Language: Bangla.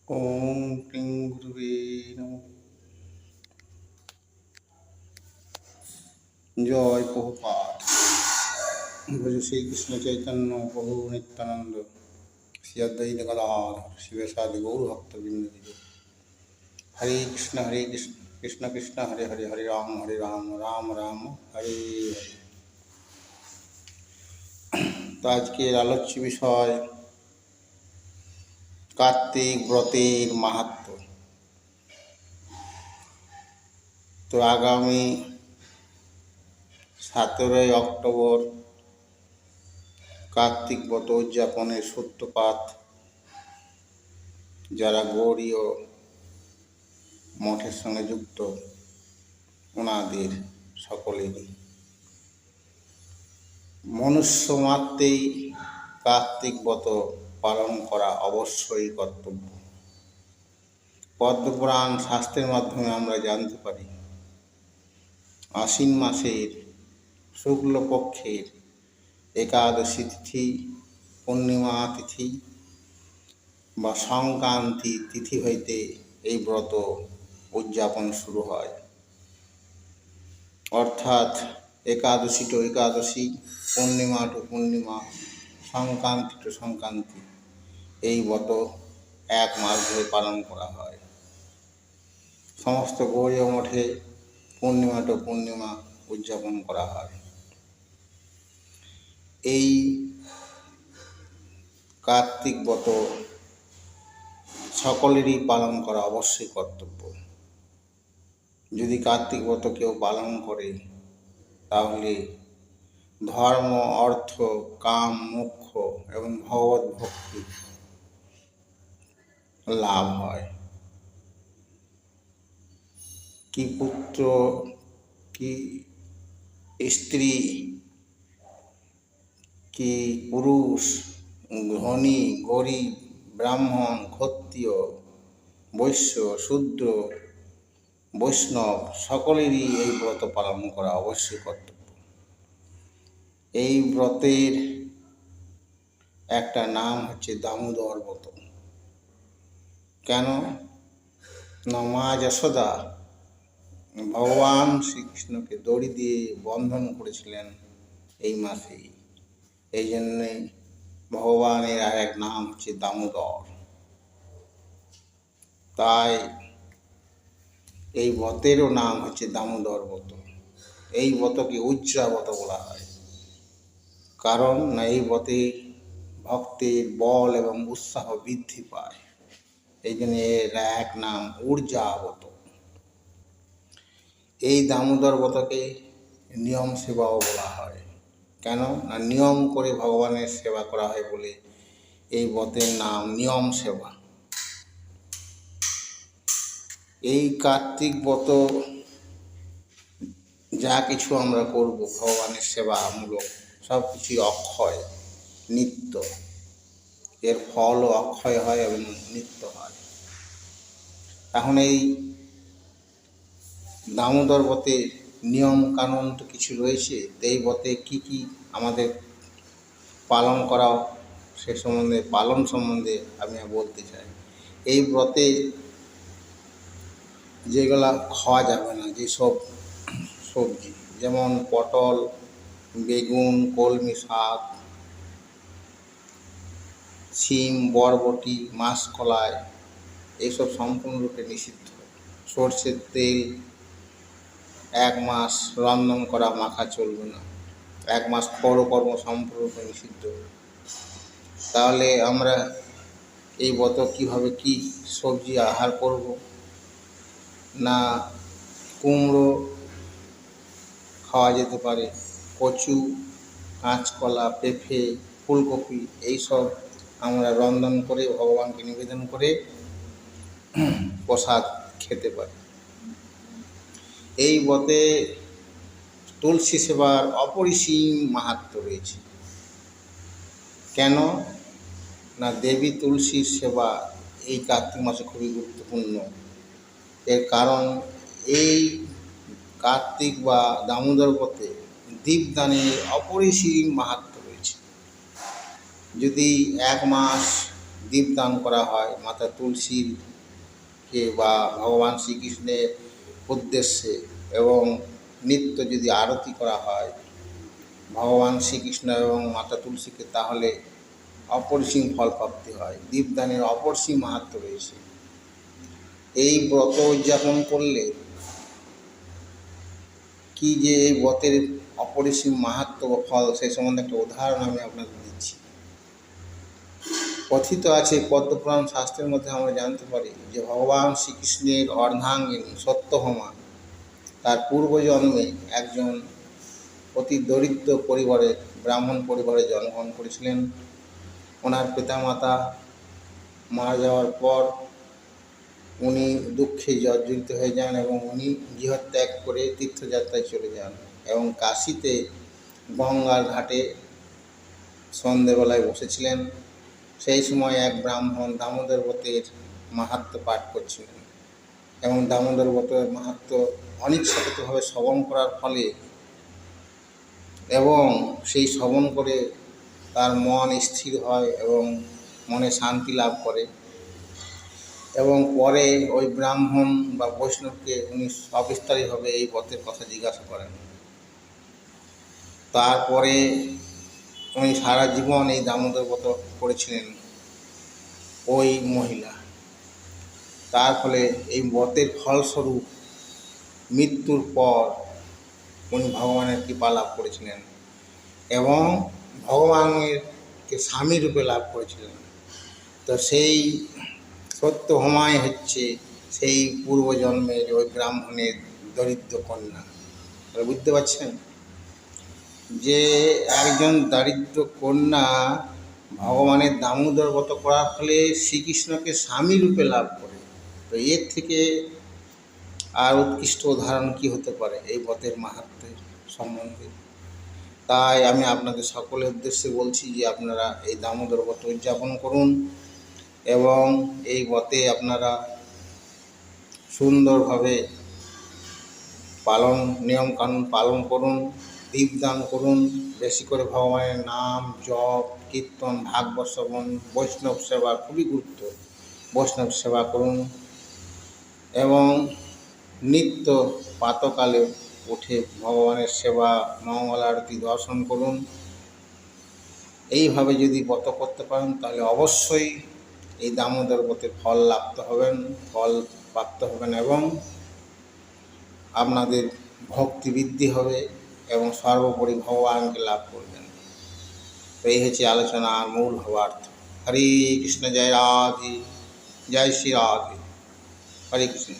ওম ক্লিং গুরুবে নমঃ। জয় প্রভুপাদ। ভজ শ্রীকৃষ্ণ চৈতন্য প্রভু নিত্যানন্দ, শ্রী অদ্বৈত গদাধর শিবসাদি গৌর ভক্তবৃন্দ। হরে কৃষ্ণ কৃষ্ণ কৃষ্ণ হরে হরে, হরে রাম রাম রাম হরে হরে। তো আজকের আলোচ্য বিষয় কার্তিক ব্রতের মাহাত্ম্য। তো আগামী 17 অক্টোবর কার্তিক ব্রত উদযাপনের সূত্রপাত যারা গৌড়ীয় মঠের সঙ্গে যুক্ত ওনাদের সকলেরই। মনুষ্য মাত্রেই কার্তিক ব্রত পালন করা অবশ্যই কর্তব্য। পদ্মপুরাণ শাস্ত্রের মাধ্যমে আমরা জানতে পারি, আশ্বিন মাসের শুক্লপক্ষের একাদশী তিথি, পূর্ণিমা তিথি বা সংক্রান্তি তিথি হইতে এই ব্রত উদযাপন শুরু হয়। অর্থাৎ একাদশী টু একাদশী, পূর্ণিমা টু পূর্ণিমা, সংক্রান্তি টু সংক্রান্তি, এই ব্রত 1 মাস ধরে পালন করা হয়। সমস্ত গৌড়ীয় মঠে পূর্ণিমা টু পূর্ণিমা উদযাপন করা হয়। এই কার্তিক ব্রত সকলেরই পালন করা অবশ্যই কর্তব্য। যদি কার্তিক ব্রত কেউ পালন করে তাহলে ধর্ম, অর্থ, কাম, মোক্ষ এবং ভগবত ভক্তি লাভ হয়। কি পুত্র, কি স্ত্রী, কি পুরুষ, ধনী গরিব, ব্রাহ্মণ ক্ষত্রিয়, বৈশ্য শূদ্র, বৈষ্ণব সকলেরই এই ব্রত পালন করা অবশ্যই কর্তব্য। এই ব্রতের একটা নাম হচ্ছে দামোদর ব্রত। কেন না, মা যশোদা ভগবান শ্রীকৃষ্ণকে দড়ি দিয়ে বন্ধন করেছিলেন এই মাসেই। এই জন্যে ভগবানের আর এক নাম হচ্ছে দামোদর। তাই এই ব্রতেরও নাম হচ্ছে দামোদর ব্রত। এই ব্রতকে উজ্জা ব্রত বলা হয়, কারণ না এই ব্রতে ভক্তের বল এবং উৎসাহ বৃদ্ধি পায়। এই জন্য এর এক নাম ঊর্জা ব্রত। এই দামোদর ব্রতকে নিয়ম সেবাও বলা হয়। কেন না, নিয়ম করে ভগবানের সেবা করা হয় বলে এই ব্রতের নাম নিয়ম সেবা। এই কার্তিক ব্রত যা কিছু আমরা করব ভগবানের সেবামূলক, সব কিছুই অক্ষয়, নিত্য। এর ফলও অক্ষয় হয় এবং নিত্য হয়। এখন এই দামোদর ব্রতে নিয়ম কানুন তো কিছু রয়েছে। এই ব্রতে কী কী আমাদের পালন করা, সে সম্বন্ধে পালন সম্বন্ধে আমি বলতে চাই। এই ব্রতে যেগুলা খাওয়া যাবে না, যেসব সবজি, যেমন পটল, বেগুন, কলমি শাক, শিম, বরবটি, মাসকলাই, এইসব সম্পূর্ণরূপে নিষিদ্ধ। সর্ষের তেল 1 মাস রন্ধন করা মাখা চলবে না। 1 মাস কর্ম সম্পূর্ণরূপে নিষিদ্ধ। তাহলে আমরা এই ব্রত কীভাবে কি সবজি আহার করব না, কুমড়ো খাওয়া যেতে পারে, কচু, কাঁচকলা, পেঁপে, ফুলকপি, এইসব আমরা রন্ধন করে ভগবানকে নিবেদন করে প্রসাদ খেতে পারি। এই ব্রতে তুলসী সেবার অপরিসীম মাহাত্ম্য রয়েছে। কেন না, দেবী তুলসীর সেবা এই কার্তিক মাসে খুবই গুরুত্বপূর্ণ। এর কারণ এই কার্তিক বা দামোদর ব্রতে দীপদানের অপরিসীম মাহাত্ম্য রয়েছে। যদি 1 মাস দীপদান করা হয় মাতা তুলসীকে বা ভগবান শ্রীকৃষ্ণের উদ্দেশ্যে, এবং নিত্য যদি আরতি করা হয় ভগবান শ্রীকৃষ্ণ এবং মাতা তুলসীকে, তাহলে অপরিসীম ফল প্রাপ্তি হয়। দীপদানের অপরিসীম মাহাত্ম্য রয়েছে। এই ব্রত উদযাপন করলে কি যে এই ব্রতের অপরিসীম মাহাত্ম্য বা ফল, সেই সম্বন্ধে একটা উদাহরণ আমি আপনাদের দিচ্ছি। কথিত আছে পদ্মপুরাণ শাস্ত্রের মধ্যে আমরা জানতে পারি যে ভগবান শ্রীকৃষ্ণের অর্ধাঙ্গিনী সত্যভামা তার পূর্বজন্মে একজন অতি দরিদ্র পরিবারে, ব্রাহ্মণ পরিবারে জন্মগ্রহণ করেছিলেন। ওনার পিতামাতা মারা যাওয়ার পর উনি দুঃখে জর্জরিত হয়ে যান এবং উনি গৃহত্যাগ করে তীর্থযাত্রায় চলে যান এবং কাশীতে গঙ্গার ঘাটে সন্ধেবেলায় বসেছিলেন। সেই সময় এক ব্রাহ্মণ দামোদর ব্রতের মাহাত্ম্য পাঠ করছিলেন এবং দামোদর ব্রতের মাহাত্ম্য অনিচ্ছাকৃতভাবে শ্রবণ করার ফলে এবং সেই শ্রবণ করে তার মন স্থির হয় এবং মনে শান্তি লাভ করে, এবং পরে ওই ব্রাহ্মণ বা বৈষ্ণবকে উনি সবিস্তারিতভাবে এই ব্রতের কথা জিজ্ঞাসা করেন। তারপরে উনি সারা জীবন এই দামোদর ব্রত করেছিলেন ওই মহিলা। তার ফলে এই ব্রতের ফলস্বরূপ মৃত্যুর পর উনি ভগবানের কৃপা লাভ করেছিলেন এবং ভগবানকে স্বামী রূপে লাভ করেছিলেন। তো সেই সত্যভামাই হচ্ছে সেই পূর্বজন্মের ওই ব্রাহ্মণের দরিদ্র কন্যা। বুঝতে পারছেন যে একজন দারিদ্র কন্যা ভগবানের দামোদর ব্রত করার ফলে শ্রীকৃষ্ণকে স্বামী রূপে লাভ করে। তো এর থেকে আর উৎকৃষ্ট উদাহরণ কী হতে পারে এই ব্রতের মাহাত্ম্যের সম্বন্ধে। তাই আমি আপনাদের সকলের উদ্দেশ্যে বলছি যে আপনারা এই দামোদর ব্রত উদযাপন করুন এবং এই ব্রতে আপনারা সুন্দরভাবে নিয়মকানুন পালন করুন, দীপদান করুন, বেশি করে ভগবানের নাম জপ কীর্তন ভাগবত শ্রবণ, বৈষ্ণব সেবা খুবই গুরুত্ব, বৈষ্ণব সেবা করুন এবং নিত্য প্রাতকালে উঠে ভগবানের সেবা মঙ্গল আরতি দর্শন করুন। এইভাবে যদি ব্রত করতে পারেন তাহলে অবশ্যই এই দামোদর ব্রতের ফল প্রাপ্ত হবেন এবং আপনাদের ভক্তি বৃদ্ধি হবে এবং সর্বোপরি ভগবানকে লাভ করবেন। তো এই হচ্ছে আলোচনার মূল ভাবার্থ। হরে কৃষ্ণ, জয় রাধে, জয় শ্রী রাধে, হরে কৃষ্ণ।